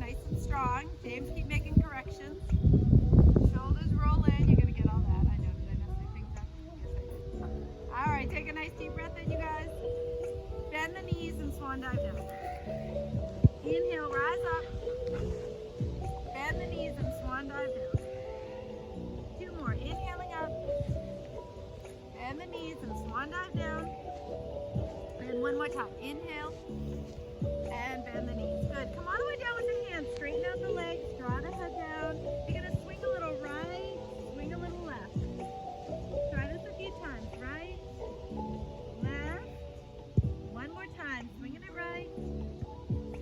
nice and strong. James, keep making corrections. Shoulders roll in. You're gonna get all that. I know. Did I mess your things up? Yes, I did. All right, take a nice deep breath in, you guys. Bend the knees and swan dive down. Inhale, rise up. Bend the knees and swan dive down. Two more. Inhaling up. Bend the knees and swan dive down. And one more time. Inhale. And bend the knees. Good. Come all the way down with the hands. Straighten out the legs. Draw the head down. You're going to swing a little right, swing a little left. Try this a few times. Right, left. One more time. Swinging it right,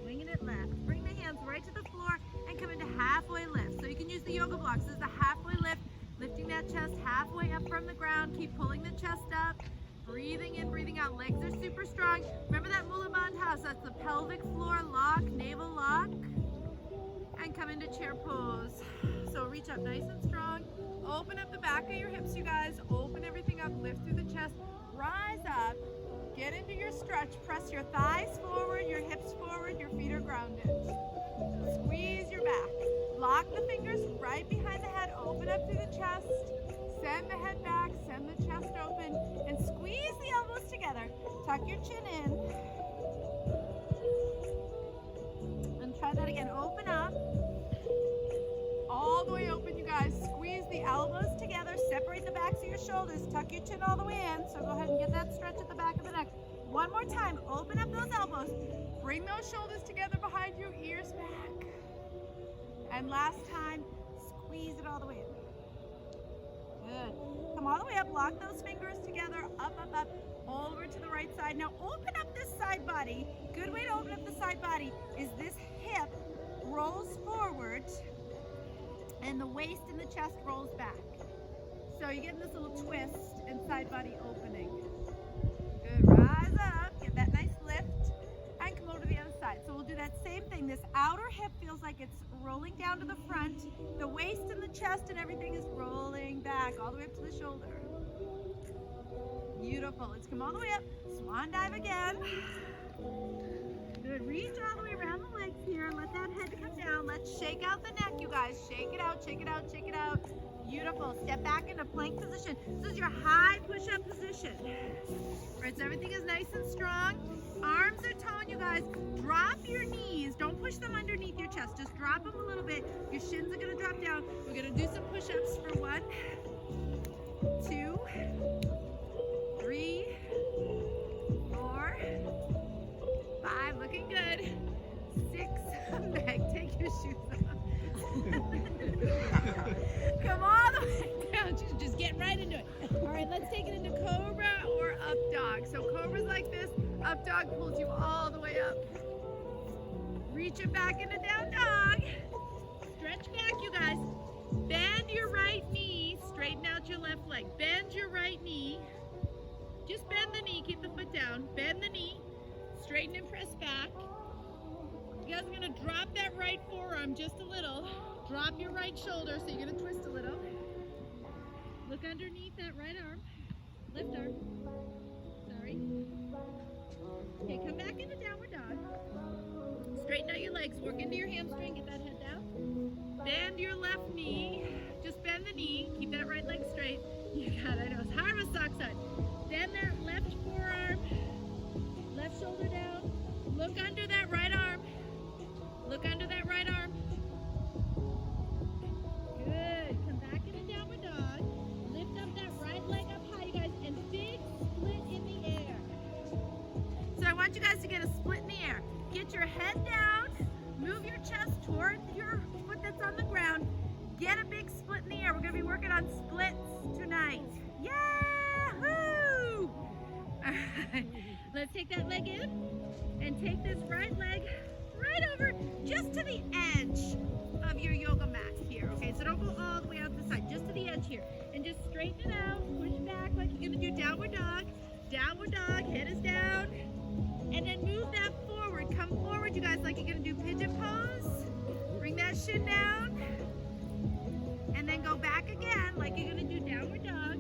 swinging it left. Bring the hands right to the floor and come into halfway lift. So you can use the yoga blocks. This is the halfway lift. Lifting that chest halfway up from the ground. Keep pulling the chest up. Breathing in, breathing out. Legs are super strong. Remember that Mula Bandhas. That's the pelvic floor lock, navel lock. And come into chair pose. So reach up nice and strong. Open up the back of your hips, you guys. Open everything up. Lift through the chest. Rise up. Get into your stretch. Press your thighs forward, your hips forward, your feet are grounded. Squeeze your back. Lock the fingers right behind the head. Open up through the chest. Send the head back, send the chest open, and squeeze the elbows together. Tuck your chin in. And try that again. Open up. All the way open, you guys. Squeeze the elbows together. Separate the backs of your shoulders. Tuck your chin all the way in. So go ahead and get that stretch at the back of the neck. One more time. Open up those elbows. Bring those shoulders together behind you, ears back. And last time, squeeze it all the way in. Good. Come all the way up, lock those fingers together, up, up, up, over to the right side. Now open up this side body. Good way to open up the side body is this hip rolls forward and the waist and the chest rolls back. So you're getting this little twist and side body opening. Good, rise up, get that nice lift, and come over to the other side. So we'll do that same thing. This outer hip feels like it's rolling down to the front. The waist and the chest and everything is rolling back all the way up to the shoulder. Beautiful. Let's come all the way up. Swan dive again. Good. Reach all the way around the legs here. Let that head come down. Let's shake out the neck, you guys. Shake it out, shake it out, shake it out. Beautiful. Step back into plank position. This is your high push-up position. Right, so everything is nice and strong. Arms are toned, you guys. Drop your knees. Don't push them underneath your chest. Just drop them a little bit. Your shins are going to drop down. We're going to do some push-ups for 1, 2, 3, 4, 5. Looking good. 6. Meg, take your shoes off. Come all the way down. Just get right into it. All right, let's take it into cobra or up dog. So cobra's like this. Up dog pulls you all the way up. Reach it back into down dog. Stretch back, you guys. Bend your right knee. Straighten out your left leg. Bend your right knee. Just bend the knee. Keep the foot down. Bend the knee. Straighten and press back. You guys are going to drop that right forearm just a little. Drop your right shoulder, so you're going to twist a little. Look underneath that right arm. Left arm. Sorry. Okay, come back into downward dog. Straighten out your legs. Work into your hamstring. Get that head down. Bend your left knee. Just bend the knee. Keep that right leg straight. You got it. I know it's hard with socks on. Bend that left forearm. Left shoulder down. Look under that right arm. Look under that right arm. Good. Come back into downward dog. Lift up that right leg up high, you guys, and big split in the air. So I want you guys to get a split in the air. Get your head down. Move your chest toward your foot that's on the ground. Get a big split in the air. We're going to be working on splits tonight. Yahoo! All right. Let's take that leg in and take this right leg right over just to the edge of your yoga mat here. Okay, so don't go all the way out the side, just to the edge here. And just straighten it out, push back like you're gonna do downward dog. Downward dog, head is down. And then move that forward. Come forward, you guys, like you're gonna do pigeon pose. Bring that shin down. And then go back again, like you're gonna do downward dog.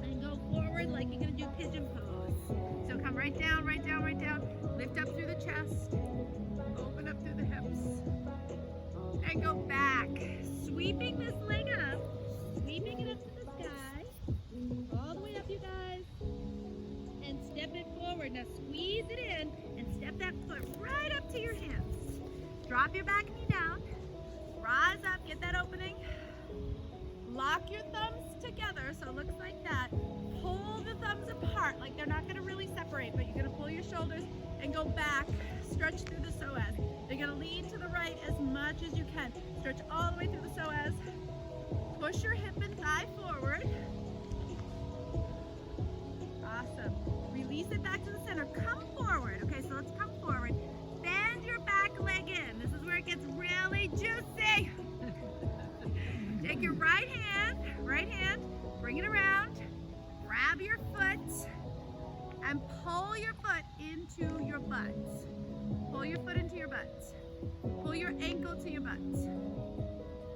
And go forward like you're gonna do pigeon pose. So come right down, right down, right down. Lift up through the chest. and go back. Sweeping this leg up. Sweeping it up to the sky. All the way up, you guys. And step it forward. Now squeeze it in and step that foot right up to your hips. Drop your back knee down. Rise up, get that opening. Lock your thumbs together so it looks like that. Pull the thumbs apart, like they're not going to really separate, but you're going to pull your shoulders and go back. Stretch through the psoas. You're going to lean to the right as much as you can. Stretch all the way through the psoas. Push your hip and thigh forward. Awesome. Release it back to the center. Come forward. Okay, so let's come forward. Bend your back leg in. This is where it gets really juicy. Take your right hand, bring it around, grab your foot, and pull your foot into your butt. Pull your foot into your butt. Pull your ankle to your butt.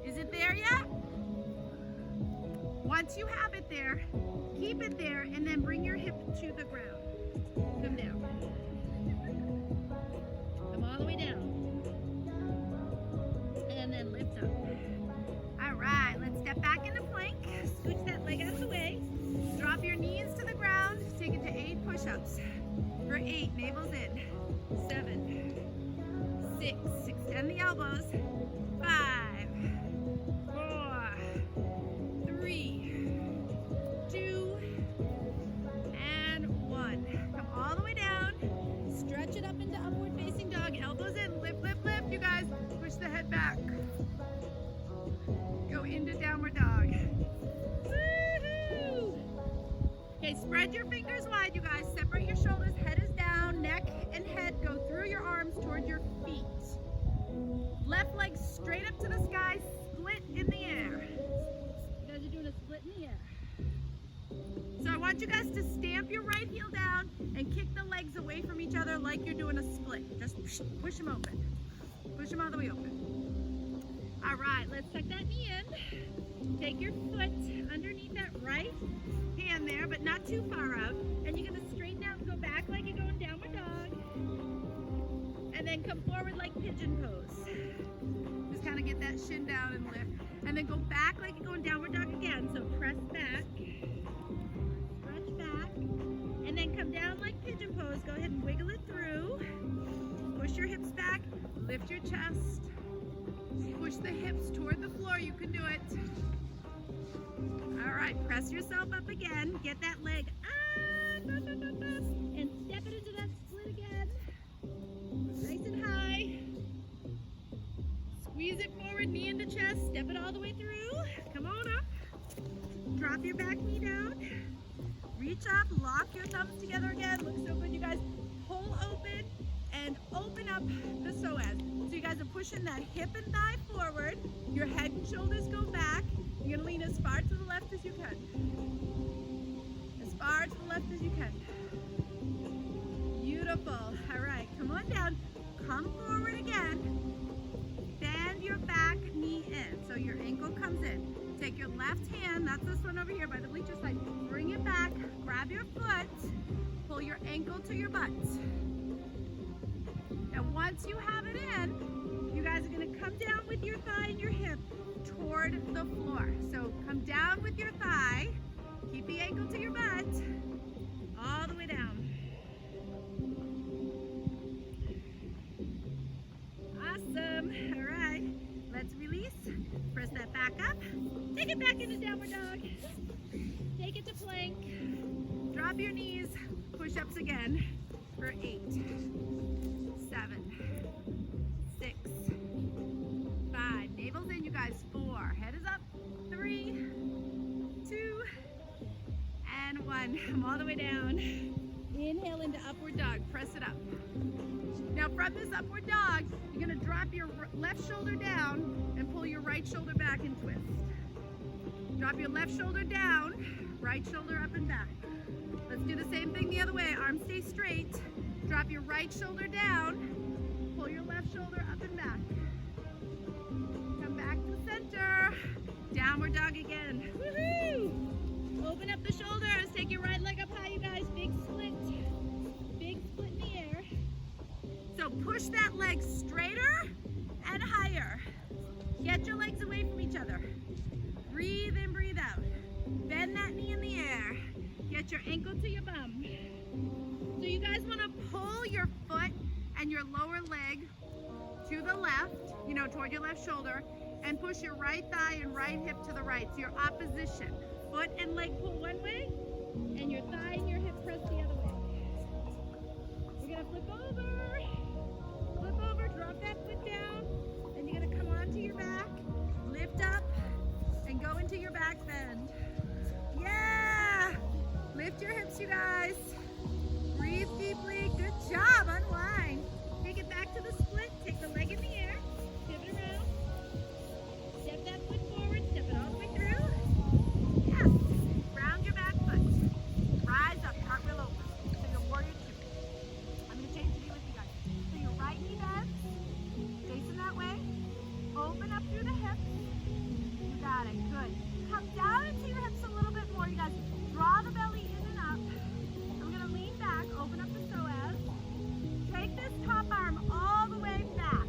Is it there yet? Once you have it there, keep it there, and then bring your hip to the ground. Come down. Come all the way down. And then lift up. All right, let's step back into plank. Scooch that leg out of the way. Drop your knees to the ground. Take it to 8 push-ups. For 8, navel's in. 7, 6, extend the elbows. 5, 4, 3, 2, and 1. Come all the way down. Stretch it up into upward facing dog. Elbows in, lift, lift, lift. You guys, push the head back. Go into downward dog. Woohoo! Okay, spread your fingers wide, you guys. Separate your shoulders, head is down, neck and head go through your arms toward your feet. Left leg straight up to the sky, split in the air. You guys are doing a split in the air. So I want you guys to stamp your right heel down and kick the legs away from each other like you're doing a split. Just push them open. Push them all the way open. All right, let's tuck that knee in. Take your foot underneath that right hand there, but not too far out. And you're gonna straighten out and go back like you're going downward dog. And then come forward like pigeon pose. Just kind of get that shin down and lift. And then go back like you're going downward dog again. So press back, stretch back, and then come down like pigeon pose. Go ahead and wiggle it through. Push your hips back, lift your chest. Push the hips toward the floor. You can do it. All right, press yourself up again. Get that leg up, up, up, up, up, and step it into that split again. Nice and high. Squeeze it forward, knee into chest. Step it all the way through. Come on up. Drop your back knee down. Reach up, lock your thumbs together again. Looks so good, you guys. Pull open and open up the psoas. So you guys are pushing that hip and thigh forward. Your head and shoulders go back. You're gonna lean as far to the left as you can. As far to the left as you can. Beautiful. All right, come on down. Come forward again. Bend your back knee in. So your ankle comes in. Take your left hand, that's this one over here by the bleacher side. Bring it back, grab your foot, pull your ankle to your butt. Now once you have it in, you guys are gonna come down with your thigh and your hip toward the floor. So come down with your thigh, keep the ankle to your butt, all the way down. Awesome, all right. Let's release, press that back up, take it back into downward dog, take it to plank, drop your knees, push-ups again for 8, 7, 6, 5, navel's in you guys, 4, head is up, 3, 2, and 1, come all the way down. Inhale into upward dog, press it up. Now from this upward dog, you're gonna drop your left shoulder down and pull your right shoulder back and twist. Drop your left shoulder down, right shoulder up and back. Let's do the same thing the other way. Arms stay straight. Drop your right shoulder down, pull your left shoulder up and back. Come back to center. Downward dog again. Woohoo! Open up the shoulders. Take your right leg up high, you guys. Big split. Big split in the air. So push that leg straighter and higher. each other. Breathe in, breathe out. Bend that knee in the air. Get your ankle to your bum. So you guys want to pull your foot and your lower leg to the left, you know, toward your left shoulder, and push your right thigh and right hip to the right. So your opposition. Foot and leg pull one way, and your thigh and your hip press the other way. You're gonna flip over, drop that foot down, and you're gonna come onto your back, lift up, and go into your back bend. Yeah! Lift your hips, you guys. Breathe deeply. Good job. Unwind. Take it back to the split. Take the leg in the air. Pivot around. Step that foot forward. Step it all the way through. Yes. Round your back foot. Rise up. Cartwheel over. So your warrior two. I'm going to change to be with you guys. So your right knee bends. Facing that way. Open up through the hips. You got it. Good. Come down into your hips a little bit more, you guys. Draw the belly in and up. I'm going to lean back. Open up the psoas. Take this top arm all the way back.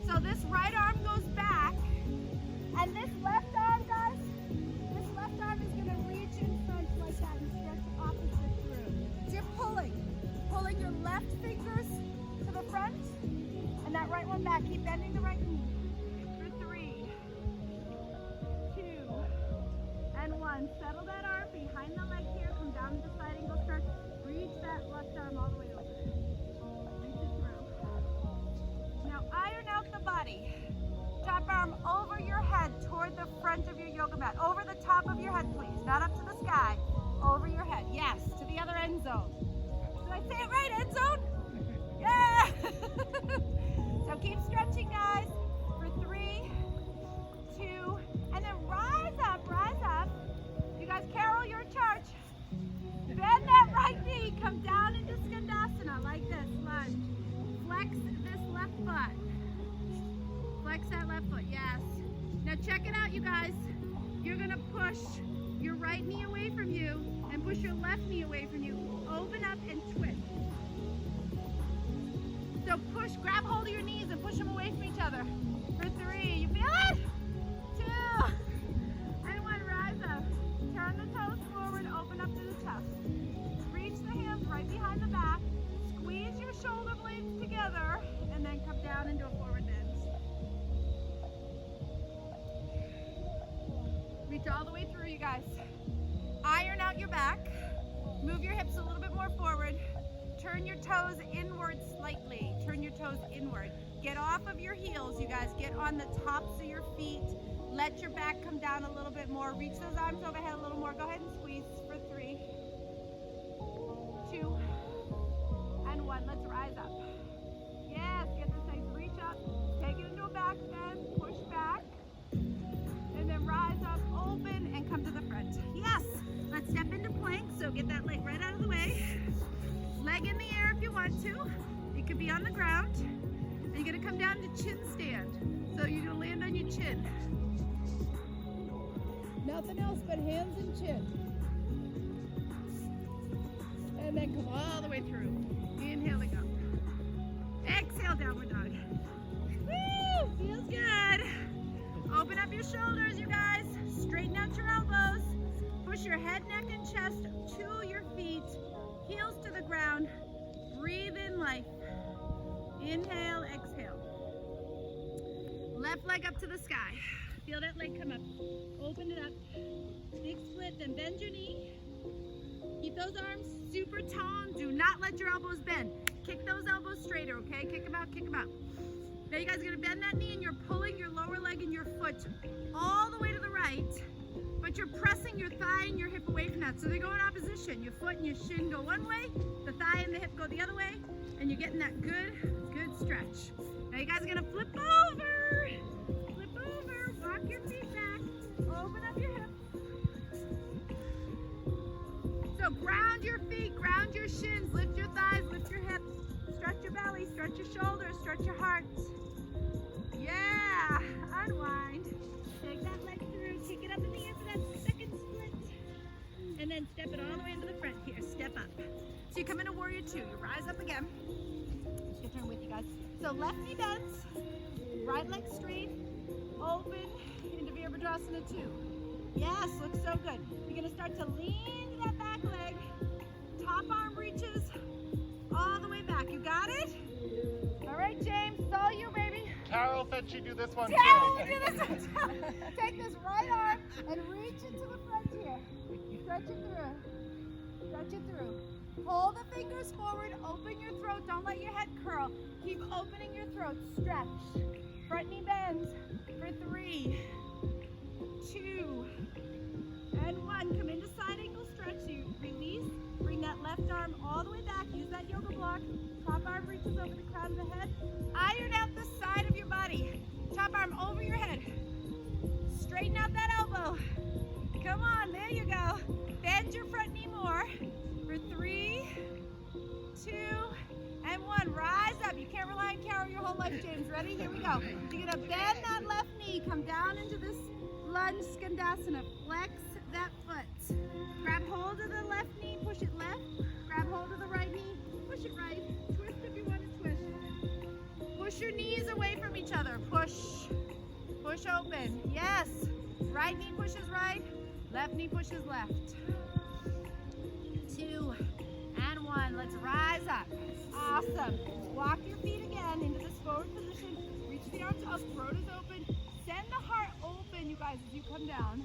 So this right arm goes back. And this left arm, guys, this left arm is going to reach in front like that and stretch opposite through. So you're pulling your left fingers to the front and that right one back. Keep bending the right knee. For 3, 2, and 1. Settle that arm behind the leg here. Come down to the side angle stretch. Reach that left arm all the way over. Reach it through. Now iron out the body. Top arm over your head toward the front of your yoga mat. Over the top of your head, please. Not up to the sky. Over your head. Yes, to the other end zone. Did I say it right? End zone? Yeah! So keep stretching, guys. For 3, 2, and then rise up, rise up. You guys, Carol, you're in charge. Bend that right knee. Come down into Skandasana like this. Lunge. Flex this left foot. Flex that left foot. Yes. Now check it out, you guys. You're going to push your right knee away from you and push your left knee away from you. Open up and twist. So push, grab hold of your knees and push them away from each other. For 3. You feel it? 2. And 1. Rise up. Turn the toes forward. Open up to the chest. Reach the hands right behind the back. Squeeze your shoulder blades together. And then come down into a forward bend. Reach all the way through, you guys. Iron out your back. Move your hips a little bit more forward. Turn your toes inward slightly. Turn your toes inward. Get off of your heels, you guys. Get on the tops of your feet. Let your back come down a little bit more. Reach those arms overhead a little more. Go ahead and squeeze for 3, 2, and 1. Let's rise up. Yes, get this nice reach up. Take it into a back bend. Push back. And then rise up, open, and come to the front. Yes. Let's step into plank. So get that leg right out of the way. Leg in the air if you want to. It could be on the ground. And you're going to come down to chin stand. So you're going to land on your chin. Nothing else but hands and chin. And then come all the way through. Inhaling up. Exhale, downward dog. Woo! Feels good. Open up your shoulders, you guys. Straighten out your elbows. Push your head, neck, and chest to your feet. Heels to the ground. Breathe in life. Inhale, exhale. Left leg up to the sky. Feel that leg come up. Open it up. Big split, then bend your knee. Keep those arms super toned. Do not let your elbows bend. Kick those elbows straighter, okay? Kick them out, kick them out. Now you guys are gonna bend that knee and you're pulling your lower leg and your foot all the way to the right, but you're pressing your thigh and your hip away from that. So they go in opposition. Your foot and your shin go one way, the thigh and the hip go the other way, and you're getting that good stretch. Now you guys are gonna flip over, walk your feet back, open up your hips. So ground your feet, ground your shins, lift your thighs, lift your hips, stretch your belly, stretch your shoulders, stretch your heart. Yeah, unwind. Take that leg through, kick it up in the air for that second split. And then step it all the way into the front here, step up. So you come into warrior two, you rise up again. Let's get turn with you guys. So left knee bends, right leg straight, open into Virabhadrasana 2. Yes, looks so good. You're gonna start to lean that back leg. Top arm reaches all the way back. You got it? All right, James, it's all you, baby. Carol said she'd do this one too. Carol, do this one too. Take this right arm and reach into the front here. Stretch it through. Stretch it through. Pull the fingers forward, open your throat, don't let your head curl. Keep opening your throat, stretch. Front knee bends for 3, 2, and 1. Come into side angle stretch, so you release, bring that left arm all the way back, use that yoga block. Top arm reaches over the crown of the head. Iron out the side of your body. Top arm over your head. Straighten out that elbow. Come on, there you go. Bend your front knee more. For 3, 2, and 1. Rise up. You can't rely on Carol your whole life, James. Ready? Here we go. You're gonna bend that left knee. Come down into this lunge skandasana. Flex that foot. Grab hold of the left knee. Push it left. Grab hold of the right knee. Push it right. Twist if you want to twist. Push your knees away from each other. Push. Push open. Yes. Right knee pushes right. Left knee pushes left. 2 and 1. Let's rise up. Awesome. Walk your feet again into this forward position. Reach the arms up. Throat is open. Send the heart open, you guys, as you come down.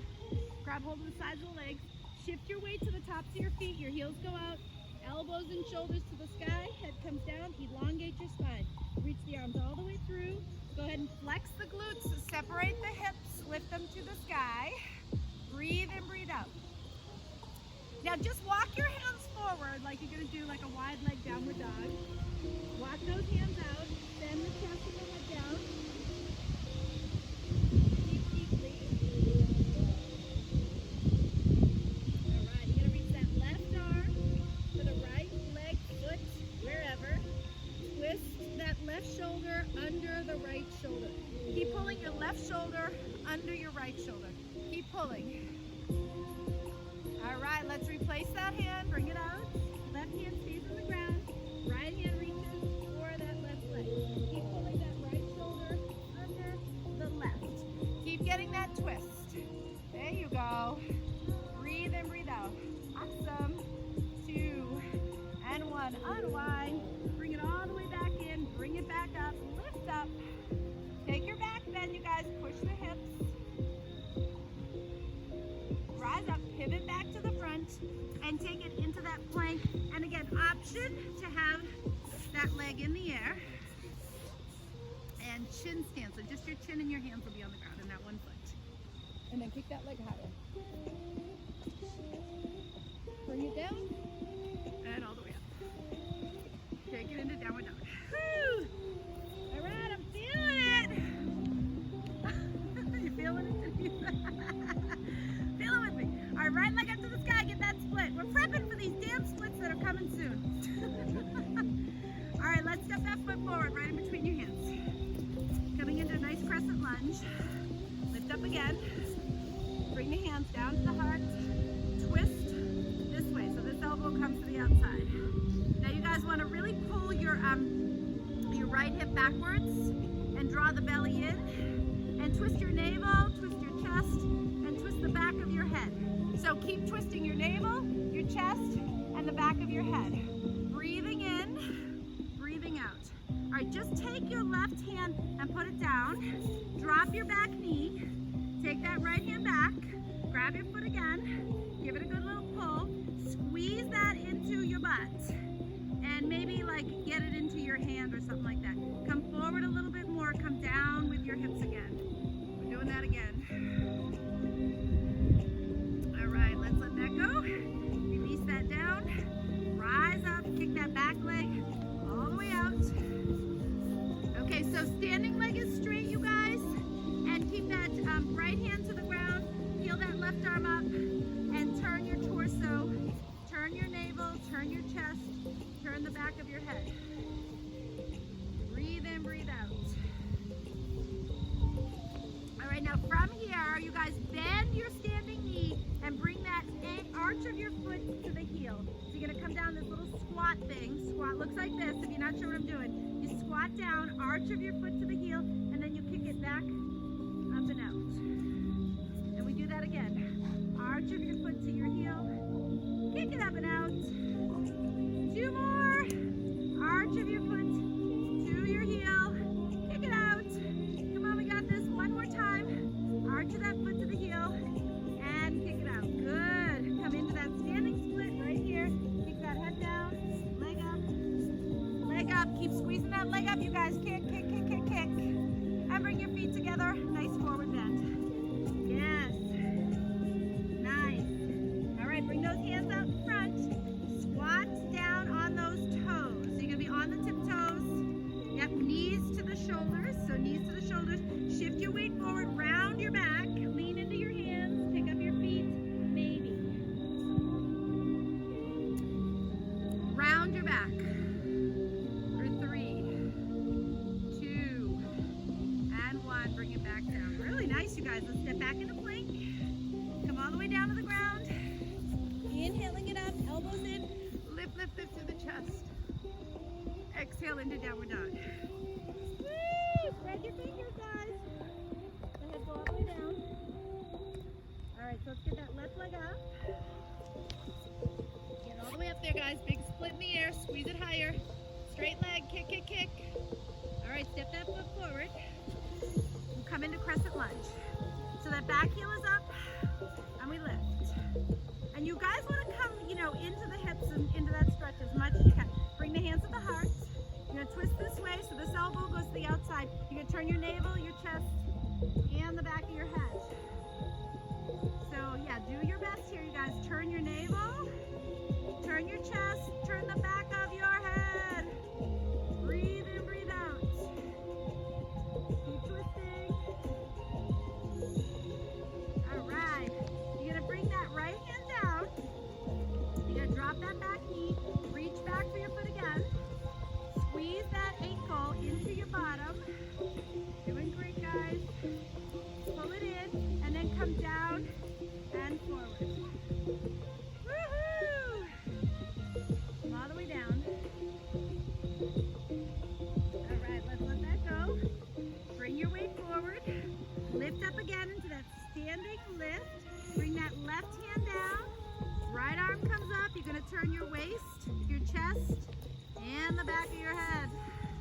Grab hold of the sides of the legs. Shift your weight to the tops of your feet. Your heels go out. Elbows and shoulders to the sky. Head comes down. Elongate your spine. Reach the arms all the way through. Go ahead and flex the glutes. Separate the hips. Lift them to the sky. Breathe in, breathe out. Now just walk your hands forward like you're going to do like a wide leg downward dog. Walk those hands out. Bend the chest and the head down. Breathe deeply. All right, you're going to reach that left arm to the right leg, foot, wherever. Twist that left shoulder under the right shoulder. Keep pulling your left shoulder under your right shoulder. Keep pulling. All right, let's replace that hand. Bring it out. Left hand stays on the ground. Right hand reaches for that left leg. Keep pulling that right shoulder under the left. Keep getting that twist. There you go. Breathe in, breathe out. Awesome. 2 and 1. Unwind. Bring it all the way back in. Bring it back up. Lift up. Take your back bend, you guys. Push the hips. Rise up, pivot back to the front, and take it into that plank. And again, option to have that leg in the air. And chin stand, so just your chin and your hands will be on the ground in that one foot. And then kick that leg higher. Bring it down, and all the way up. Take it into downward dog. Woo! All right, I'm feeling it. You feeling it? Feel it with me. All right, right leg up to the sky, get that split. We're prepping for these damn splits that are coming soon. All right, let's step that foot forward right in between your hands. Coming into a nice crescent lunge. Lift up again. Bring the hands down to the heart. Twist this way, so this elbow comes to the outside. Now you guys want to really pull your right hip backwards and draw the belly in. And twist your navel, twist your chest, and twist the back of your head. So keep twisting your navel, your chest, and the back of your head. Breathing in, breathing out. All right, just take your left hand and put it down. Drop your back knee. Take that right hand back. Grab your foot again. Give it a good little pull. Squeeze that into your butt. And maybe like get it into your hand or something like that. Come forward a little bit more. Come down with your hips again. We're doing that again. All right, let's let that go. Release that down. Rise up, kick that back leg all the way out. Okay, so standing leg is straight, you guys. And keep that right hand to the ground. Heel that left arm up and turn your torso. Turn your navel, turn your chest, turn the back of your head. Breathe in, breathe out. All right, now from here, you guys bend your standing knee and bring that arch of your foot to the heel. So you're gonna come down this little squat thing. Squat looks like this, if you're not sure what I'm doing. You squat down, arch of your foot to the heel, and then you kick it back, up and out. that again. Arch of your foot to your heel. Kick it up and out. 2 more. Arch of your foot to your heel. Kick it out. Come on, we got this. 1 more time. Arch of that foot to the heel. And kick it out. Good. Come into that standing split right here. Kick that head down. Leg up. Leg up. Keep squeezing that leg up, you guys. Kick, kick, kick, kick, kick. And bring your feet together. Nice forward bend. Yes. Nice. All right, bring those hands out in front. Squat down on those toes. So you're going to be on the tiptoes. Yep, knees to the shoulders. So knees to the shoulders. Shift your weight forward. Round your back. Lean into your hands. Pick up your feet. Maybe. Round your back. For 3, 2, and 1. Bring it back down. Really nice, you guys. Let's step back into plank. Come all the way down to the ground. Inhaling it up. Elbows in. Lift, lift, lift through the chest. Exhale into downward dog. Woo! Spread your fingers, guys. The head go all the way down. All right, so let's get that left leg up. Get all the way up there, guys. Big split in the air. Squeeze it higher. Straight leg. Kick, kick, kick. All right, step that foot forward. We'll come into crescent lunge. So that back heel is up, and we lift. And you guys want to come, into the hips and into that stretch as much as you can. Bring the hands at the heart. You're going to twist this way, so this elbow goes to the outside. You're going to turn your navel, your chest, and the back of your head. So yeah, do your best here, you guys. Turn your navel, turn your chest, turn the back of your head. Breathe in, breathe out. Keep twisting. All right. You're going to bring that right hand down. You're going to drop that back knee. Reach back for your foot again. Squeeze that ankle into your bottom. Doing great, guys. Pull it in and then come down and forward. Woohoo! Come all the way down. All right, let's let that go. Bring your weight forward. Lift up again into that standing lift. Bring that left hand down. Right arm comes up. You're going to turn your waist, your chest, and the back of your head.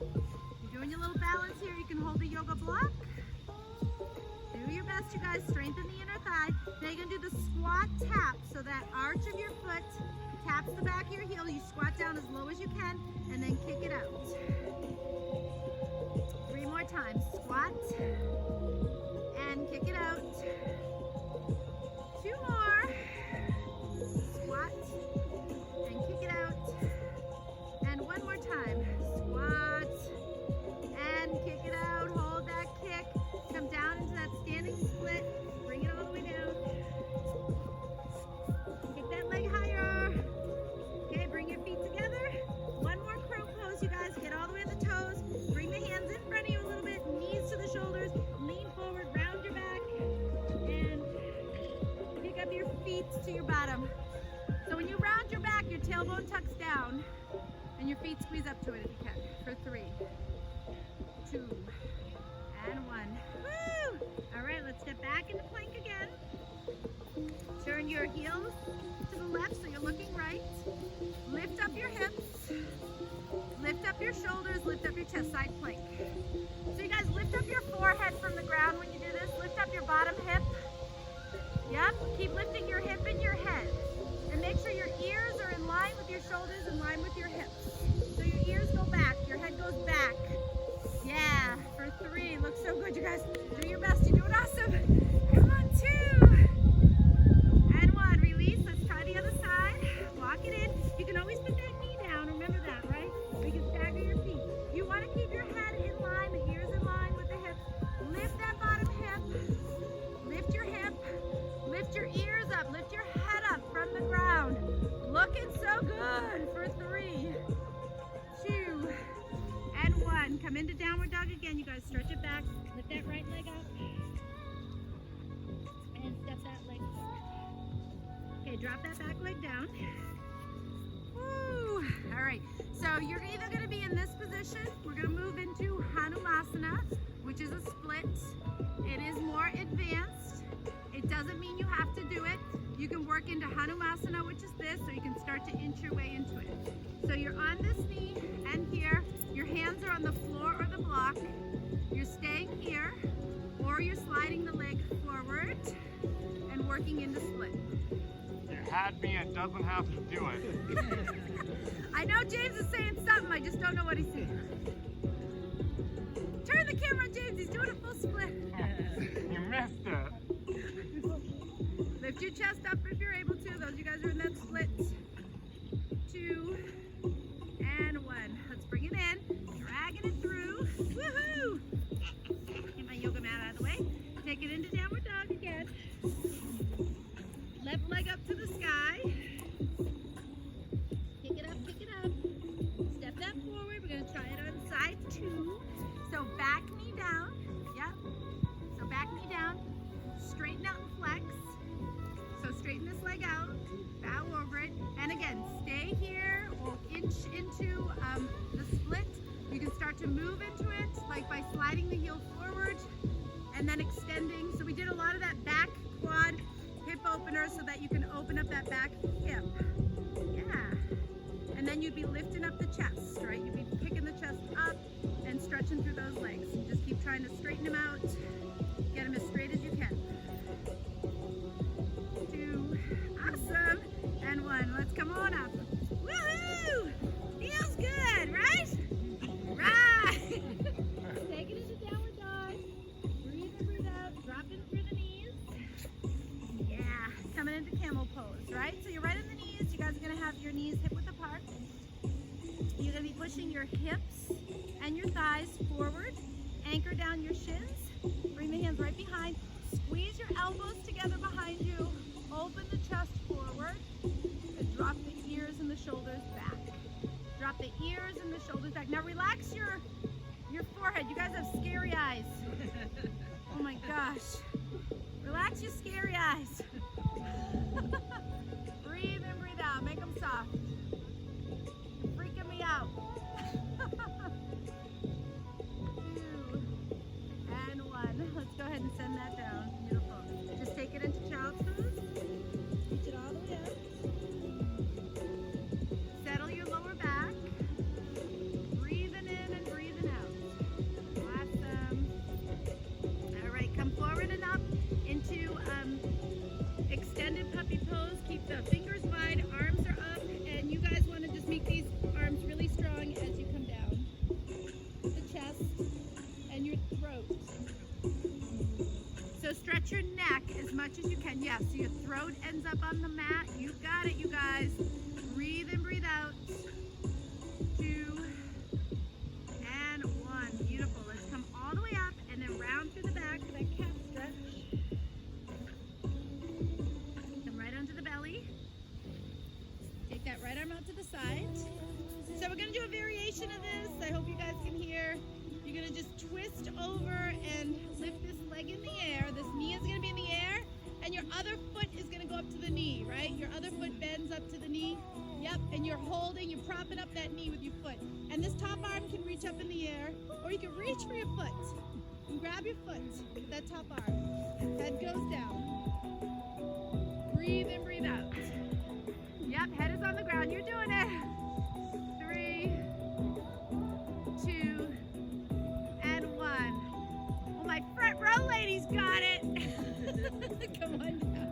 You're doing your little balance here. You can hold the yoga block. Do your best, you guys. Strengthen the inner thigh. Now you're going to do the squat tap. So that arch of your foot taps the back of your heel. You squat down as low as you can and then kick it out. 3 more times. Squat and kick it out. 2 more. Squat and kick it out. And 1 more time. Squat and kick it out. Hold that kick. Come down into that standing split. Bring it all the way down. Kick that leg higher. Okay, bring your feet together. 1 more crow pose, you guys. Get all the way to the toes. Bring the hands in front of you a little bit. Knees to the shoulders. Lean forward. Round your back. And pick up your feet to your bottom. So when you round your back, your tailbone tucks down. And your feet squeeze up to it if you can. For 3, 2, and 1. Woo! All right, let's step back into plank again. Turn your heels to the left so you're looking right. Lift up your hips. Lift up your shoulders. Lift up your chest, side plank. So you guys lift up your forehead from the ground when you do this. Lift up your bottom hip. Yep, keep lifting your hip and your head. And make sure your ears are in line with your shoulders, in line with your hips. So your ears go back, your head goes back. Yeah, for 3. Looks so good, you guys. Do your best. You're doing awesome. Come on, 2. And 1. Release. Let's try the other side. Walk it in. You can always put that knee down. Remember that, right? You can stagger your feet. You want to keep your head in line, the ears in line with the hips. Lift that bottom hip. Lift your hip. Lift your ears up. Lift your head up from the ground. Looking so good for 3, 2, and 1. Come into downward dog again. You guys stretch it back. Lift that right leg up. And step that leg forward. Okay, drop that back leg down. Woo! All right, so you're either going to be in this position. We're going to move into Hanumasana, which is a split. It is more advanced. It does doesn't mean you have to do it. You can work into Hanumasana, which is this, or you can start to inch your way into it. So you're on this knee and here. Your hands are on the floor or the block. You're staying here, or you're sliding the leg forward and working into split. You had me, it doesn't have to do it. I know James is saying something, I just don't know what he's saying. Turn the camera on James, he's doing a full split. You missed it. Lift your chest up if you're able to. Those of you guys who are in that split. 2 and 1. Let's bring it in. Dragging it through. Woohoo! Get my yoga mat out of the way. Take it into downward dog again. Left leg up to the sky. Kick it up, kick it up. Step that forward. We're going to try it on side 2. So back knee down. Yep. So back knee down. Straighten out and flex. So straighten this leg out, bow over it, and again, stay here or inch into the split. You can start to move into it, like by sliding the heel forward and then extending. So we did a lot of that back quad hip opener so that you can open up that back hip. Yeah. And then you'd be lifting up the chest, right? You'd be picking the chest up and stretching through those legs. Just keep trying to straighten them out, get them as straight as you can. 2, awesome, and 1. Let's come on up. Woohoo! Feels good, right? Right. Take it into downward dog. Breathe in, breathe out. Drop in through the knees. Yeah, coming into camel pose, right? So you're right on the knees. You guys are gonna have your knees hip width apart. You're gonna be pushing your hips and your thighs forward. Anchor down your shins. Bring the hands right behind. Squeeze your elbows together behind you. Open the chest forward and drop the ears and the shoulders back. Drop the ears and the shoulders back. Now relax your forehead. You guys have scary eyes. Oh my gosh. Relax your scary eyes. Breathe in, breathe out. Make them soft. You're freaking me out. 2 and 1. Let's go ahead and send that down. Beautiful. Just take it into child's pose. Reach it all the way up. Settle your lower back. Breathing in and breathing out. Awesome. All right, come forward and up into extended puppy pose. Keep the fingers wide, arms are up, and you guys want to just make these arms really strong as you come down. The chest and your throat. So stretch your neck as much as you can. Yes, so your throat ends up on the mat. You got it, you guys. Breathe in, breathe out. 2 and 1. Beautiful. Let's come all the way up and then round through the back for that calf stretch. Come right onto the belly. Take that right arm out to the side. So we're going to do a variation of this. I hope you guys can hear. You're going to just twist over and lift this leg in the air. This knee is going to be in the air, and your other foot is going to go up to the knee, right? Your other foot bends up to the knee. Yep, and you're propping up that knee with your foot. And this top arm can reach up in the air, or you can reach for your foot. And grab your foot with that top arm. Head goes down. Breathe in, breathe out. Yep, head is on the ground. You're doing it. 3, 2, and 1. Oh, my front row ladies got it. Come on down.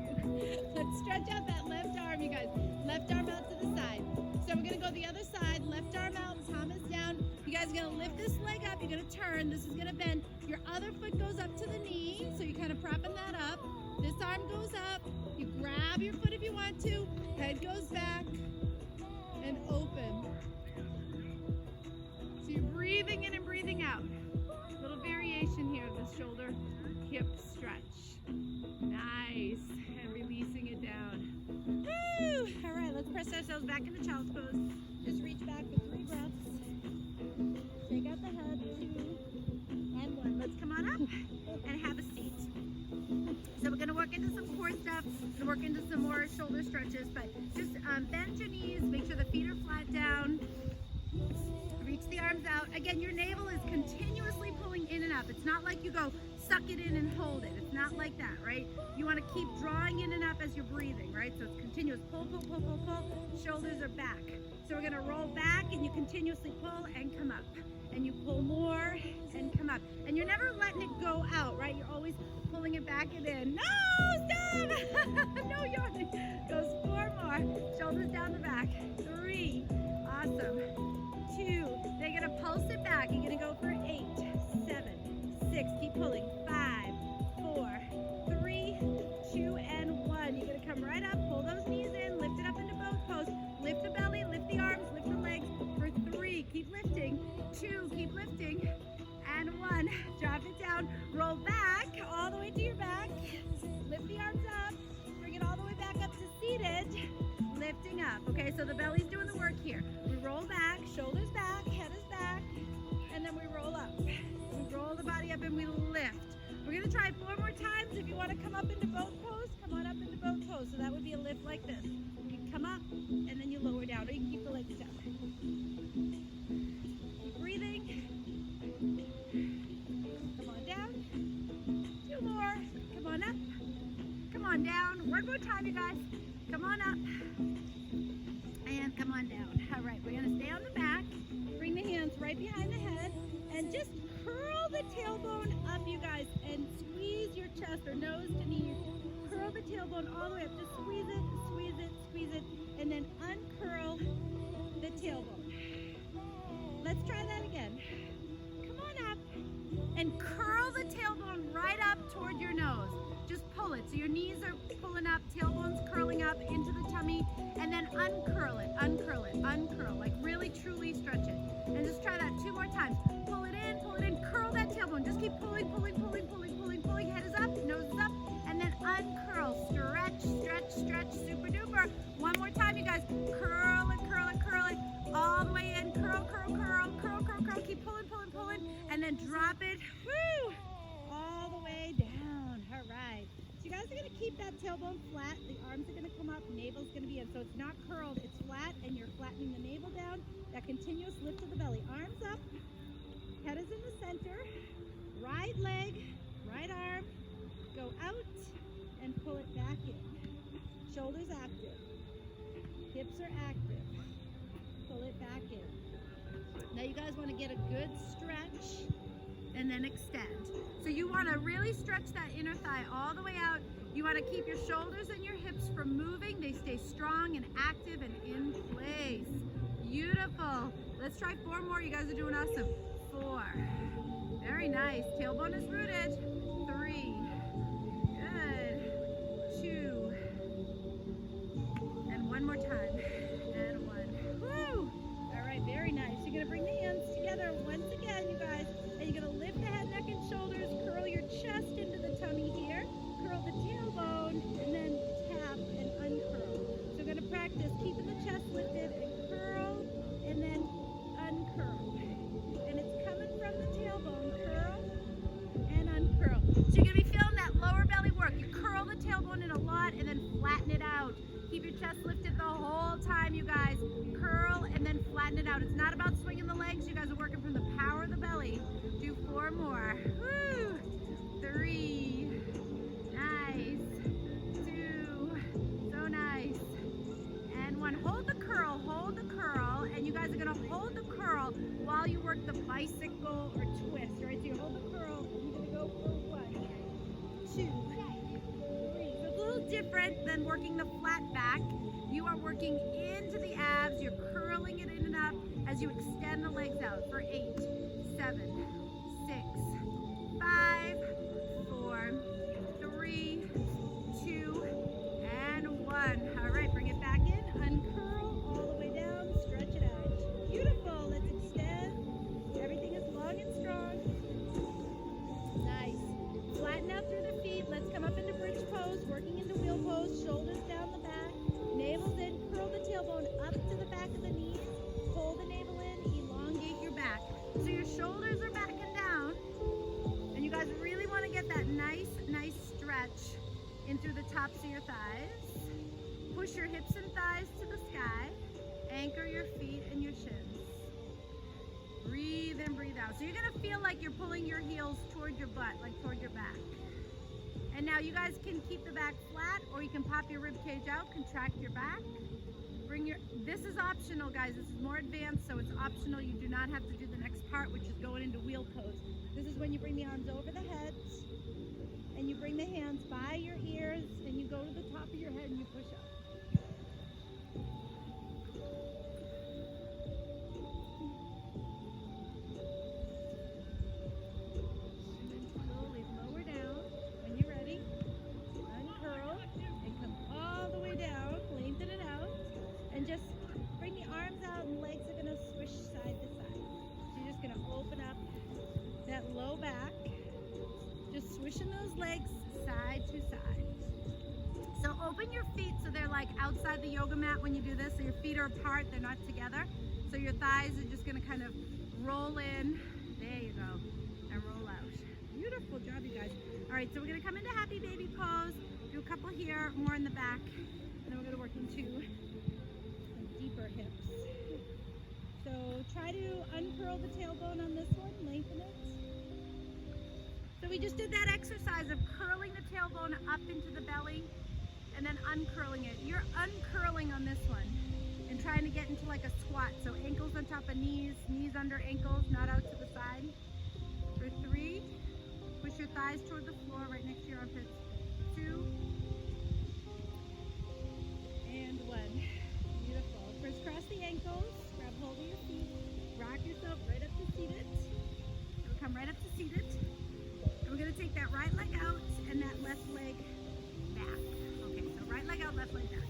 Let's stretch out that left arm, you guys. Left arm out to the side. So we're going to go the other side. Left arm out, palm is down. You guys are going to lift this leg up. You're going to turn. This is going to bend. Your other foot goes up to the knee. So you're kind of propping that up. This arm goes up. You grab your foot if you want to. Head goes back and open. So you're breathing in and breathing out. Little variation here of the shoulder hip stretch. Nice. And releasing it down. Woo! All right, let's press ourselves back into child's pose. Just reach back for 3 breaths. Shake out the head. 2 and 1. Let's come on up and have a seat. So we're going to work into some core stuff, and work into some more shoulder stretches, but just bend your knees, make sure the feet are flat down, reach the arms out. Again, your navel is continuously pulling in and up. It's not like you go suck it in and hold it. It's not like that, right? You want to keep drawing in and up as you're breathing, right? So it's continuous pull, pull, pull, pull, pull. Shoulders are back. So we're going to roll back and you continuously pull and come up. And you pull more and come up. And you're never letting it go out, right? You're always pulling it back and in. No, stop! No yawning. Goes 4 more. Shoulders down the back. 3. Awesome. 2. They're going to pulse it back. You're going to go for 8, 7, 6. Keep pulling. 5, 4, 3, 2, and 1. You're going to come right up. Pull those knees in. Lift it up into boat pose. Lift the belly. Lift the arms. Lift the legs. For 3. Keep lifting. 2. Keep lifting. And 1. Drop it down. Roll back all the way to your back. Lift the arms up. Bring it all the way back up to seated. Lifting up. Okay, so the belly's doing the work here. We roll back, shoulders back, head is back, and then we roll up. We roll the body up and we lift. We're going to try it 4 more times. If you want to come up into boat pose, come on up into boat pose. So that would be a lift like this. You can come up and then you lower down, or you can keep the legs down. Keep breathing. Come on down. 2 more. Come on up. Come on down. 1 more time, you guys. Come on up. And come on down. All right, we're going to stay on the back. Bring the hands right behind the head. And just curl the tailbone up, you guys. And squeeze your chest or nose to knees. Curl the tailbone all the way up. Just squeeze it, squeeze it, squeeze it. And then uncurl the tailbone. Let's try that again. Come on up. And curl the tailbone right up toward your nose. Just pull it. So your knees are pulling up, tailbone's curling up into the tummy, and then uncurl it, uncurl it, uncurl. Like really, truly stretch it. And just try that 2 more times. Pull it in, curl that tailbone. Just keep pulling, pulling, pulling, pulling, pulling, pulling. Head is up, nose is up, and then uncurl. Stretch, stretch, stretch, super duper. 1 more time, you guys. Curl it, curl it, curl it. All the way in. Curl, curl, curl, curl, curl, curl. Keep pulling, pulling, pulling, and then drop it. Woo! All the way down. All right. So you guys are going to keep that tailbone flat. The arms are going to come up. Navel's going to be in. So it's not curled. It's flat, and you're flattening the navel down. That continuous lift of the belly. Arms up. Head is in the center. Right leg, right arm. Go out and pull it back in. Shoulders active. Hips are active. Pull it back in. Now you guys want to get a good stretch and then extend. So you want to really stretch that inner thigh all the way out. You want to keep your shoulders and your hips from moving. They stay strong and active and in place. Beautiful. Let's try 4 more. You guys are doing awesome. 4. Very nice. Tailbone is rooted. 3. Good. 2. And 1 more time. And 1. Woo! All right, very nice. You're going to bring the hands together once again, you guys. And you're going to lift the head, neck, and shoulders. Curl your chest into the tummy here. Curl the tailbone, and then tap and uncurl. So we're going to practice keeping the chest lifted and curl, and then uncurl. And it's coming from the tailbone. Curl and uncurl. So you're going to be feeling that lower belly work. You curl the tailbone in a lot and then flatten it out. Keep your chest lifted the whole time, you guys. Curl and then flatten it out. It's not about swinging the legs. You guys are working from the power of the belly. Do 4 more. Woo! 3. Nice. 2. So nice. And 1. Hold the curl. Hold the curl. And you guys are going to hold the curl while you work the bicycle or twist, right? So you hold the curl. You're going to go for 1, 2, 3. So it's a little different than working the flat back. You are working into the abs. You're curling it in and up as you extend the legs out for 8, 7, 6, 5, 4, 3, 2, and 1. All right, bring it back in. Uncurl all the way down. Stretch it out. Beautiful. Let's extend. Everything is long and strong. Nice. Flatten out through the feet. Let's come up into bridge pose. Working into wheel pose. Shoulders down the back. Navel's in. Curl the tailbone up to the back of the knees. Pull the navel in. Elongate your back. So your shoulders are back and down. And you guys really want to get that nice stretch in through the tops of your thighs. Push your hips and thighs to the sky. Anchor your feet and your shins. Breathe in, breathe out. So you're going to feel like you're pulling your your heels toward your butt, like toward your back. And now you guys can keep the back flat, or you can pop your rib cage out, contract your back. This is optional, guys. This is more advanced, so it's optional. You do not have to do the next part, which is going into wheel pose. This is when you bring the arms over the head, and you bring the hands by your ears, and you go to the top of your head and you push up. Just bring the arms out and legs are going to swish side to side. So you're just going to open up that low back, just swishing those legs side to side. So open your feet so they're like outside the yoga mat when you do this. So your feet are apart, they're not together. So your thighs are just going to kind of roll in. There you go. And roll out. Beautiful job, you guys. All right, so we're going to come into happy baby pose. Do a couple here, more in the back. And then we're going to work into deeper hips. So try to uncurl the tailbone on this one, lengthen it. So we just did that exercise of curling the tailbone up into the belly and then uncurling it. You're uncurling on this one and trying to get into like a squat. So ankles on top of knees, knees under ankles, not out to the side. For 3, push your thighs toward the floor right next to your armpits. 2, and 1. Crisscross the ankles, grab hold of your feet, rock yourself right up to seated. It'll come right up to seated. And we're going to take that right leg out and that left leg back. Okay, so right leg out, left leg back.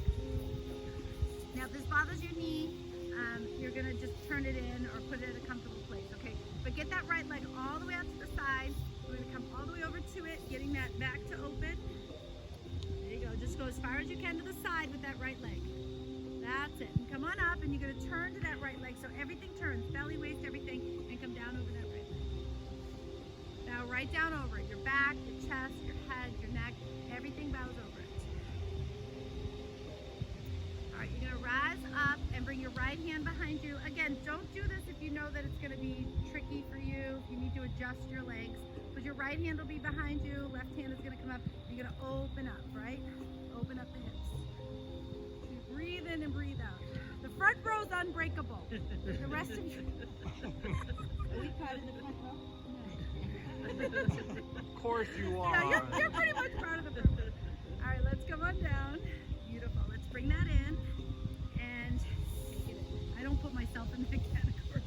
Now if this bothers your knee, you're going to just turn it in or put it in a comfortable place, okay? But get that right leg all the way out to the side. We're going to come all the way over to it, getting that back to open. There you go. Just go as far as you can to the side with that right leg. That's it. And come on up, and you're going to turn to that right leg so everything turns, belly, waist, everything, and come down over that right leg. Bow right down over it. Your back, your chest, your head, your neck, everything bows over it. All right, you're going to rise up and bring your right hand behind you. Again, don't do this if you know that it's going to be tricky for you, if you need to adjust your legs. But your right hand will be behind you, left hand is going to come up. You're going to open up, right? Open up the hips. Breathe in and breathe out. The front row is unbreakable. The rest of you. Are we proud of the front row? Of course you are. Yeah, you're pretty much proud of the front row. All right, let's come on down. Beautiful. Let's bring that in and take it in. I don't put myself in the category.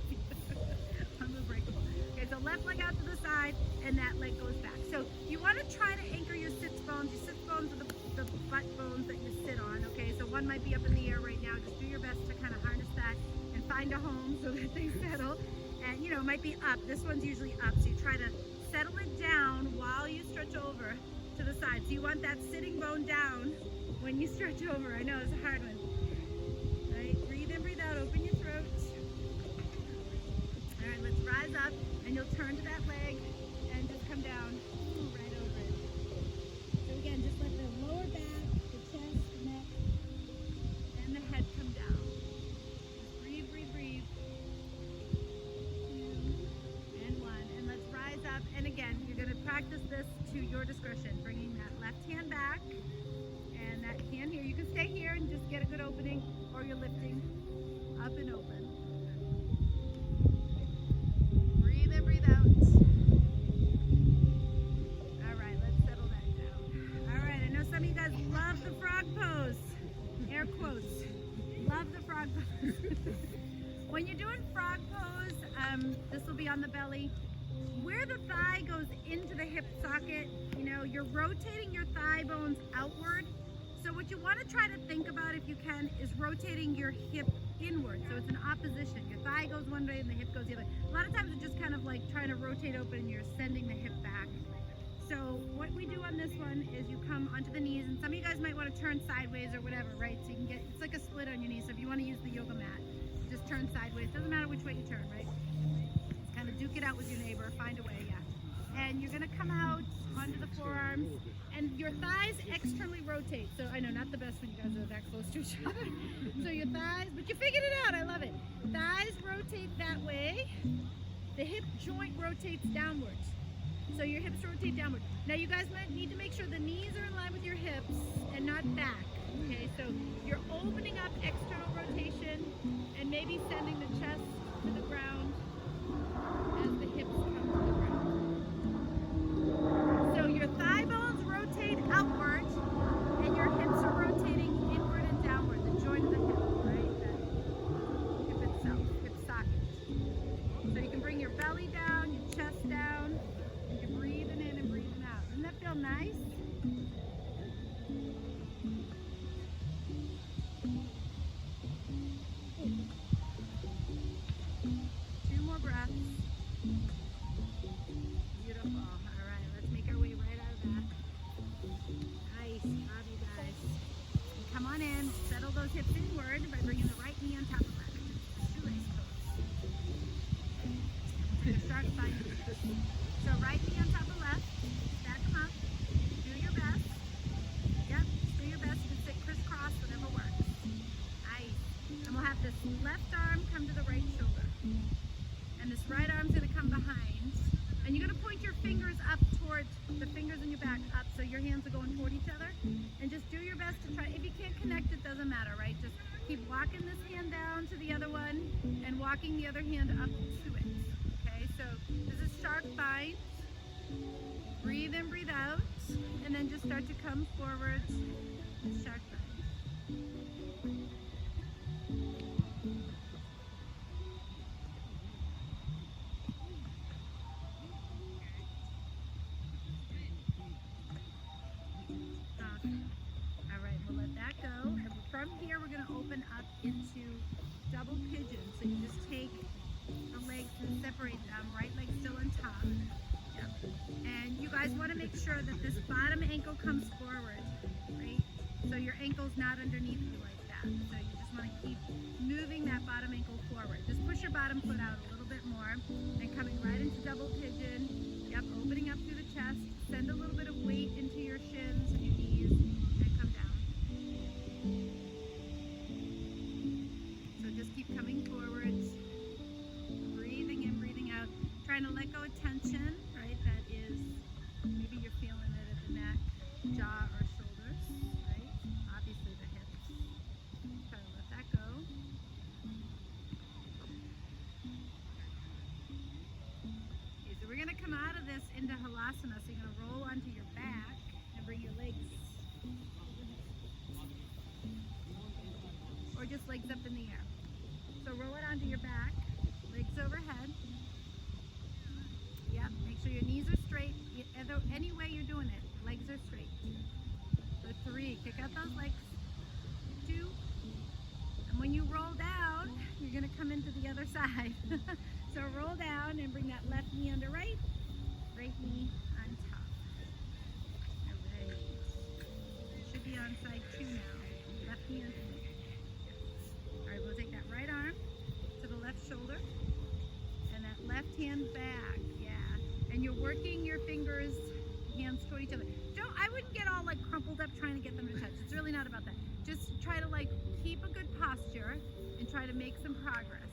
I'm unbreakable. Okay, so left leg out to the side and that leg goes back. So you want to try to anchor your sits bones. Your sits bones are the butt bones that you sit on, okay? So one might be up in the air right now. Just do your best to kind of harness that and find a home so that they settle. And you know, it might be up. This one's usually up. So you try to settle it down while you stretch over to the side. So you want that sitting bone down when you stretch over. I know, it's a hard one. All right, breathe in, breathe out, open your throat. All right, let's rise up and you'll turn to that leg and just come down right over it. So again, just let the lower back, the chest, the neck, and the head come down. Just breathe, breathe, breathe. 2 and 1. And let's rise up. And again, you're going to practice this to your discretion, bringing that left hand back and that hand here. You can stay here and just get a good opening, or you're lifting up and open. Breathe in, breathe out. All right, let's settle that down. All right, I know some of you guys love the frog pose. Air quotes. Love the frog pose. When you're doing frog pose, this will be on the belly. Where the thigh goes into the hip socket, you know, you're rotating your thigh bones outward. So what you want to try to think about, if you can, is rotating your hip inward. So it's an opposition. Your thigh goes one way and the hip goes the other. A lot of times it's just kind of like trying to rotate open and you're sending the hip back. So what we do on this one is you come onto the knees, and some of you guys might want to turn sideways or whatever, right? So you can get, it's like a split on your knees. So if you want to use the yoga mat, just turn sideways. Doesn't matter which way you turn, right? Just kind of duke it out with your neighbor, find a way, yeah. And you're gonna come out onto the forearms, and your thighs externally rotate. So I know, not the best when you guys are that close to each other. So your thighs, but you figured it out, I love it. Thighs rotate that way. The hip joint rotates downwards. So your hips rotate downward. Now you guys might need to make sure the knees are in line with your hips and not back. Okay, so you're opening up external rotation and maybe sending the chest to the ground as the hips come to the ground. So your thigh bones rotate outward and your hips are rotating inward and downward, the joint of the hip, right? The hip itself, hip socket. So you can bring your belly down, your chest down, and you're breathing in and breathing out. Doesn't that feel nice? Two more breaths. Beautiful. All right, let's make our way right out of that. Nice job, you guys. And come on in. Settle those hips inward by bringing the right knee on top of left. Shoelace pose. We'll take a sharp side twist. So right knee on top of left. Stack them up. Do your best. Yep, do your best. You can sit crisscross, whatever works. Nice. And we'll have this left arm come to the right shoulder. And this right arm's gonna come behind. And you're gonna point your fingers up toward the fingers in your back up so your hands are going toward each other. And just do your best to try, if you can't connect, it doesn't matter, right? Just keep walking this hand down to the other one and walking the other hand up to it. Okay, so this is shark bind. Breathe in, breathe out, and then just start to come forward. Shark bind. All right, we'll let that go. And from here, we're going to open up into double pigeon. So you just take the legs and separate them. Right leg still on top. Yep. And you guys want to make sure that this bottom ankle comes forward, right? So your ankle's not underneath you like that. So you just want to keep moving that bottom ankle forward. Just push your bottom foot out a little bit more and coming right into double pigeon. Yep, opening up through the chest. Send a little bit of weight into your shins and your knees and come down. So just keep coming forwards. Breathing in, breathing out. Trying to let go of tension, right? That is, maybe you're feeling it at the neck, jaw, or shoulders, right? Obviously the hips. Try to let that go. Okay, so we're going to come out of this into Halasana. So you're going to roll onto your back and bring your legs, or just legs up in the air. So roll it onto your back, legs overhead. Yep, make sure your knees are straight. Any way you're doing it, legs are straight. So 3, kick out those legs. 2, and when you roll down, you're gonna come into the other side. So roll down and bring that left knee under right knee on top. All right. You should be on side 2 now. Left knee underneath. All right, we'll take that right arm to the left shoulder and that left hand back. Yeah, and you're working your fingers, hands toward each other. I wouldn't get all like crumpled up trying to get them to touch. It's really not about that. Just try to like keep a good posture and try to make some progress.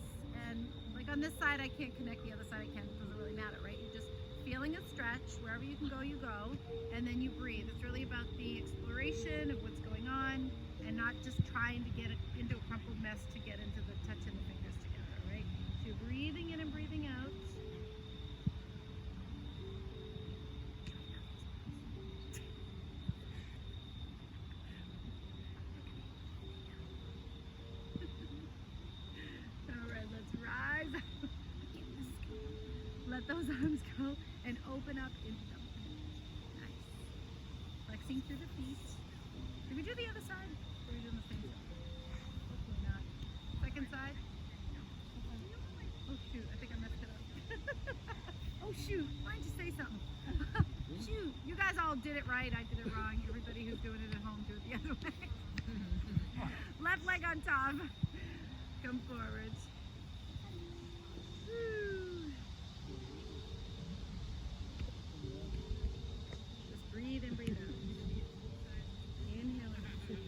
And like on this side, I can't connect, the other side I can. It doesn't really matter, right? You're just feeling a stretch. Wherever you can go, you go. And then you breathe. It's really about the exploration of what's going on and not just trying to get it into a crumpled mess to get into the touching the fingers together, right? So you're breathing in and breathing out. Let those arms go and open up into them. Nice. Flexing through the feet. Did we do the other side? Or are we doing the same side? Hopefully not. Second side. Oh shoot, I think I messed it up. Oh shoot, why didn't you say something? Shoot, you guys all did it right, I did it wrong. Everybody who's doing it at home, do it the other way. Left leg on top. Come forward. Breathe in, breathe out. Inhale and exhale.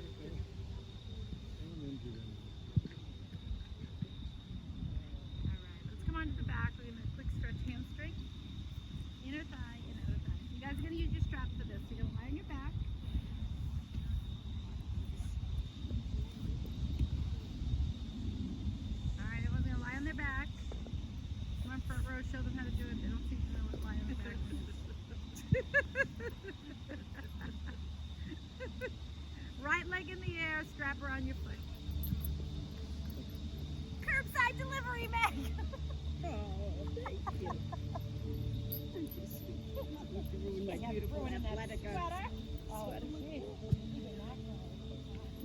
All right, let's come on to the back. We're going to quick stretch hamstring, inner thigh, and show them how to do it. They don't seem to know what lie on the back is. Right leg in the air, strap around your foot. Curbside delivery, Meg! Oh, thank you. Thank you, sweet. You ruined my beautiful athletic Sweater. Oh, Oh, sweater. geez.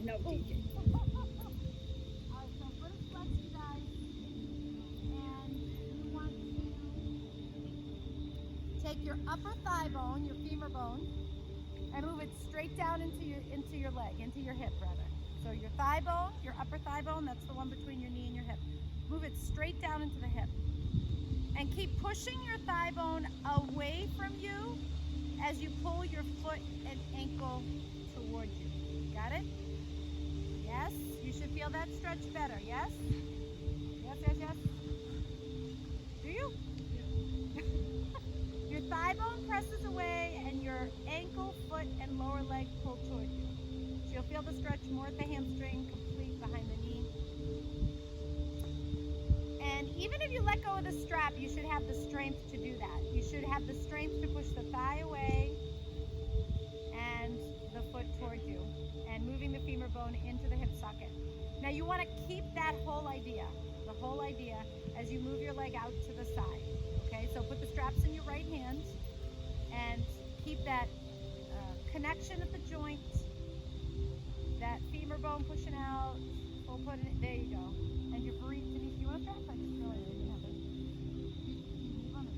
No, DJ. Alright, so first flex, you guys. And you want to take your upper thigh bone, your femur bone, and move it straight down into your leg, into your hip rather. So your thigh bone, your upper thigh bone, that's the one between your knee and your hip. Move it straight down into the hip. And keep pushing your thigh bone away from you as you pull your foot and ankle toward you. Got it? Yes? You should feel that stretch better, yes? Yes, yes, yes. Do you? Your thigh bone presses away and your ankle, foot, and lower leg pull toward you. So you'll feel the stretch more at the hamstring, complete behind the knee. And even if you let go of the strap, you should have the strength to do that. You should have the strength to push the thigh away and the foot toward you, and moving the femur bone into the hip socket. Now you want to keep that whole idea, the whole idea, as you move your leg out to the side. Okay, so put the straps in your right hand and keep that connection at the joint, that femur bone pushing out, full put in it, there you go. And your burrito, Denise, do you want to strap? I just realized you have it. You want it?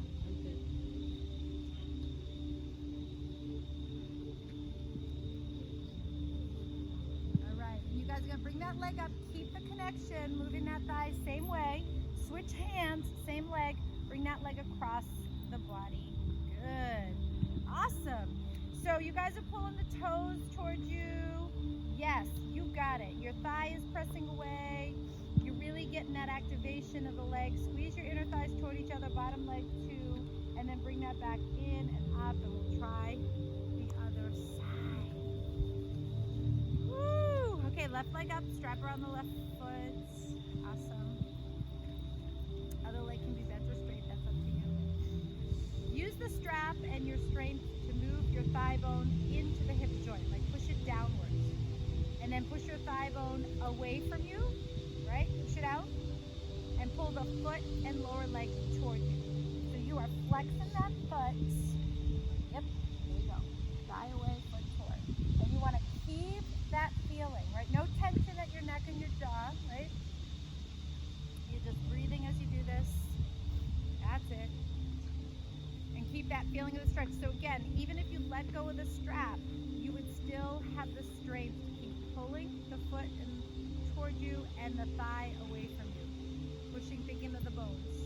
All right, you guys are gonna bring that leg up, keep the connection, moving that thigh same way, switch hands, same leg, bring that leg across the body. Good, awesome. So you guys are pulling the toes towards you. Yes, you got it. Your thigh is pressing away. You're really getting that activation of the leg. Squeeze your inner thighs toward each other, bottom leg too, and then bring that back in and up, and we'll try the other side. Woo! Okay, left leg up, strap around the left foot. Awesome. Other leg can be bent or straight, that's up to you. Use the strap and your strength to move your thigh bone into the hip joint, like push it downwards. And then push your thigh bone away from you, right? Push it out and pull the foot and lower leg toward you. So you are flexing that foot. Yep, there you go. Thigh away, foot toward. And you want to keep that feeling, right? No tension at your neck and your jaw, right? You're just breathing as you do this. That's it. And keep that feeling of the stretch. So again, even if you let go of the strap, you would still have the strength to keep pulling the foot toward you and the thigh away from you. Pushing, thinking of the bones.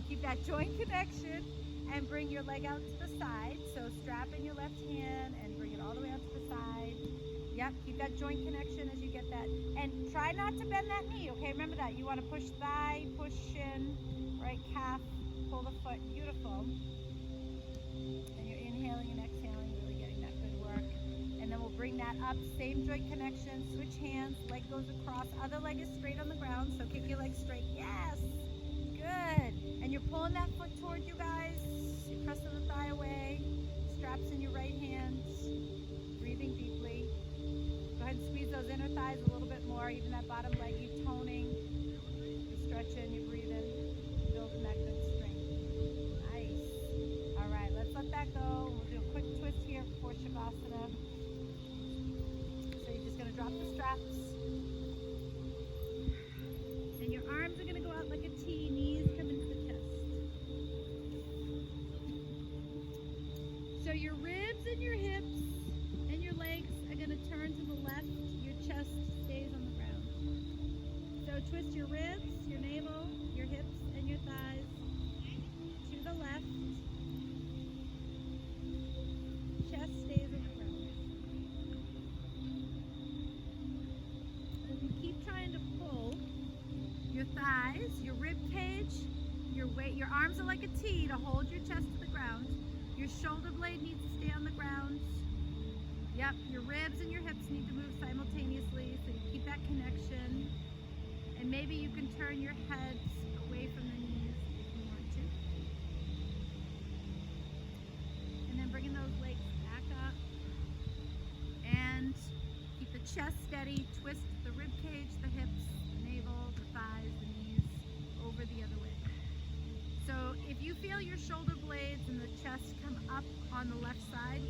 Keep that joint connection and bring your leg out to the side. So strap in your left hand and bring it all the way out to the side. Yep, keep that joint connection as you get that. And try not to bend that knee, okay? Remember that. You want to push thigh, push shin, right calf, pull the foot. Beautiful. And you're inhaling and exhaling, really getting that good work. And then we'll bring that up, same joint connection, switch hands, leg goes across, other leg is straight on the ground, so kick your leg straight, yes, good. And you're pulling that foot toward you guys, you're pressing the thigh away, straps in your right hand, breathing deeply. Go ahead and squeeze those inner thighs a little bit more, even that bottom leg, you're toning, you're stretching, you're breathing, building that good strength. Nice. All right, let's let that go. We'll do a quick twist here for Shavasana. You're just going to drop the straps. And your arms are going to go out like a T, knees come into the chest. So your ribs and your hips and your legs are going to turn to the left. Your chest stays on the ground. So twist your ribs, your navel, your hips, and your thighs to the left. Chest stays on the ground. Keep trying to pull your thighs, your rib cage, your weight. Your arms are like a T to hold your chest to the ground. Your shoulder blade needs to stay on the ground. Yep, your ribs and your hips need to move simultaneously, so you keep that connection. And maybe you can turn your heads away from the knees if you want to. chest steady, twist the rib cage, the hips, the navel, the thighs, the knees, over the other way. So if you feel your shoulder blades and the chest come up on the left side,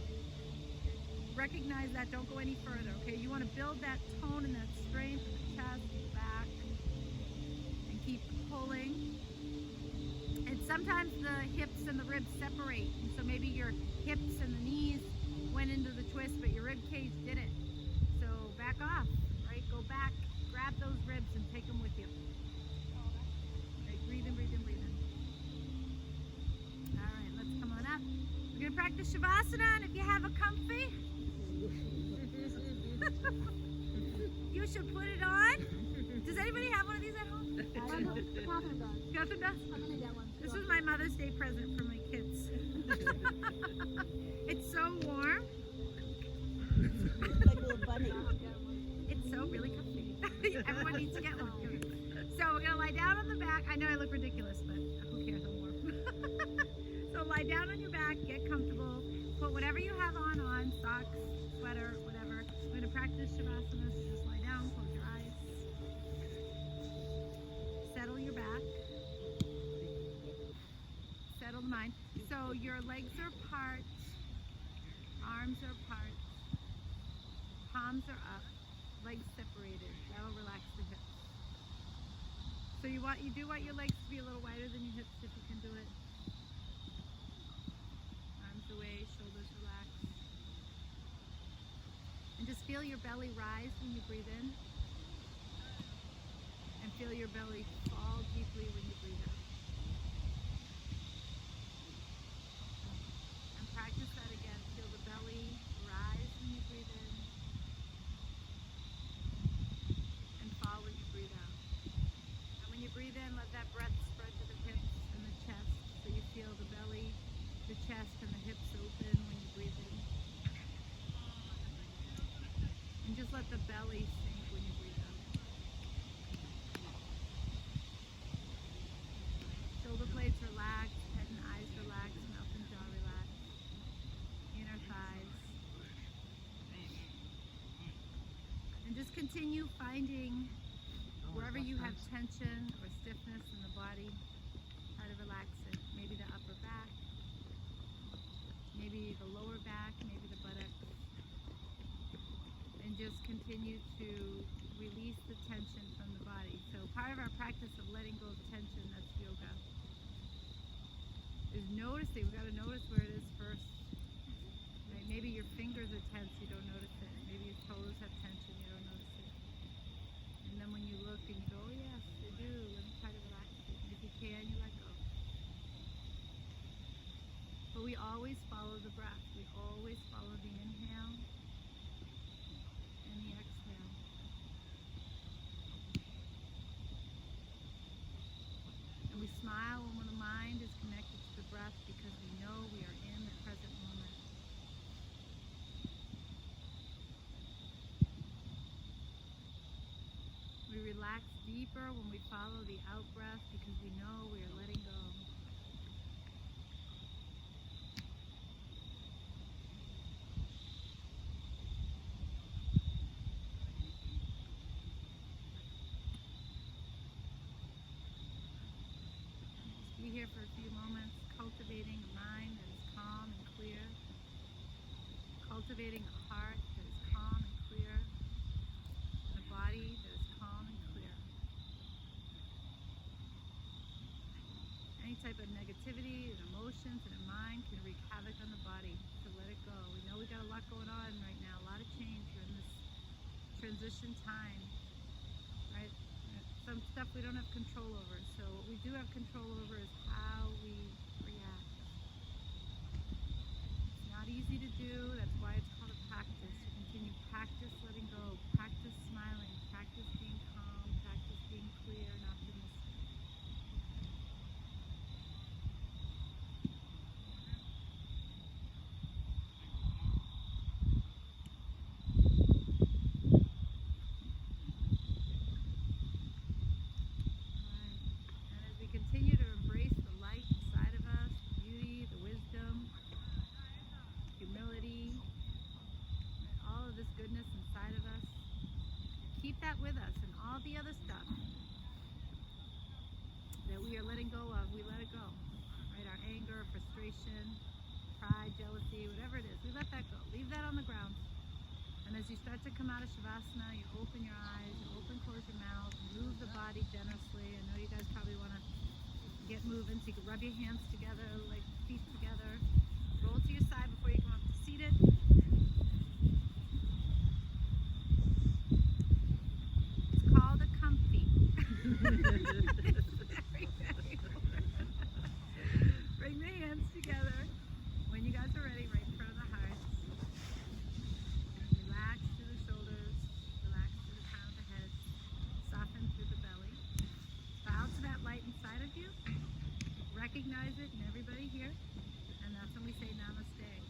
recognize that, don't go any further, okay? You want to build that tone and that strength of the chest, back, and keep pulling. And sometimes the hips and the ribs separate, and so maybe your hips and the knees went into the twist, but your rib cage didn't. So back off, right? Go back, grab those ribs and take them with you. Right, breathe in, breathe in, breathe in. All right, let's come on up. We're gonna practice Shavasana, and if you have a comfy, you should put it on. Does anybody have one of these at home? Catherine does. Catherine does? I'm gonna get one. This was my Mother's Day present for my kids. It's so warm. Like a little bunny. It's so really comfy. Everyone needs to get one. So we're gonna lie down on the back. I know I look ridiculous, but who cares? I'm warm. So lie down on your back, get comfortable. Put whatever you have on, socks, sweater, whatever. We're gonna practice Shavasana, so just lie down, close your eyes. Settle your back. Settle the mind. So your legs are apart, arms are apart, palms are up, legs separated. That'll relax the hips. So you do want your legs to be a little wider than your hips if you can do it. Arms away, shoulders relaxed. And just feel your belly rise when you breathe in. And feel your belly fall deeply when you breathe out. And practice that again. Feel the belly rise when you breathe in. And fall when you breathe out. And when you breathe in, let that breath spread to the hips and the chest. So you feel the belly, the chest, and the hips open when you breathe in. And just let the belly sink when you breathe out. Shoulder blades relax, head and eyes relax, mouth and jaw relax. Inner thighs. And just continue finding wherever you have tension or stiffness in the body, try to relax it. Maybe the upper back, maybe the lower back, maybe the buttocks. And just continue to release the tension from the body. So part of our practice of letting go of tension, that's yoga, is noticing. We've got to notice where it is first. Right? Maybe your fingers are tense, you don't notice it. Maybe your toes have tension, you don't notice it. And then when you look and you go, oh yes, I do, let me try to relax it. And if you can, you let go. But we always follow the breath. We always follow the inhale and the exhale. And we smile when the mind is connected to the breath because we know we are in the present moment. We relax deeper when we follow the out breath because we know we are letting go. Be here for a few moments, cultivating a mind that is calm and clear, cultivating a heart that is calm and clear, and a body that is calm and clear. Any type of negativity and emotions in the mind can wreak havoc on the body, so let it go. We know we got a lot going on right now, a lot of change. We're in this transition time, right? Some stuff we don't have control over. So what we do have control over is how we react. It's not easy to do. That's why it's called a practice. To continue practice letting go, practice smiling, practice being calm, practice being clear and optimistic. Continue to embrace the light inside of us, the beauty, the wisdom, humility, all of this goodness inside of us. that with us and all the other stuff that we are letting go of, we let it go. Right? Our anger, frustration, pride, jealousy, whatever it is, we let that go. Leave that on the ground. And as you start to come out of Shavasana, you open your eyes, you close your mouth, move the body generously. I know you guys probably want to get moving, so you can rub your hands together, like feet together. Roll to your side before you come up to seated. It's called a comfy. Bring the hands together. When you guys are ready, right in front of the heart. Relax through the shoulders. Relax through the crown of the head. Soften through the belly. Bow to that light inside of you. Recognize it in everybody here. And that's when we say namaste.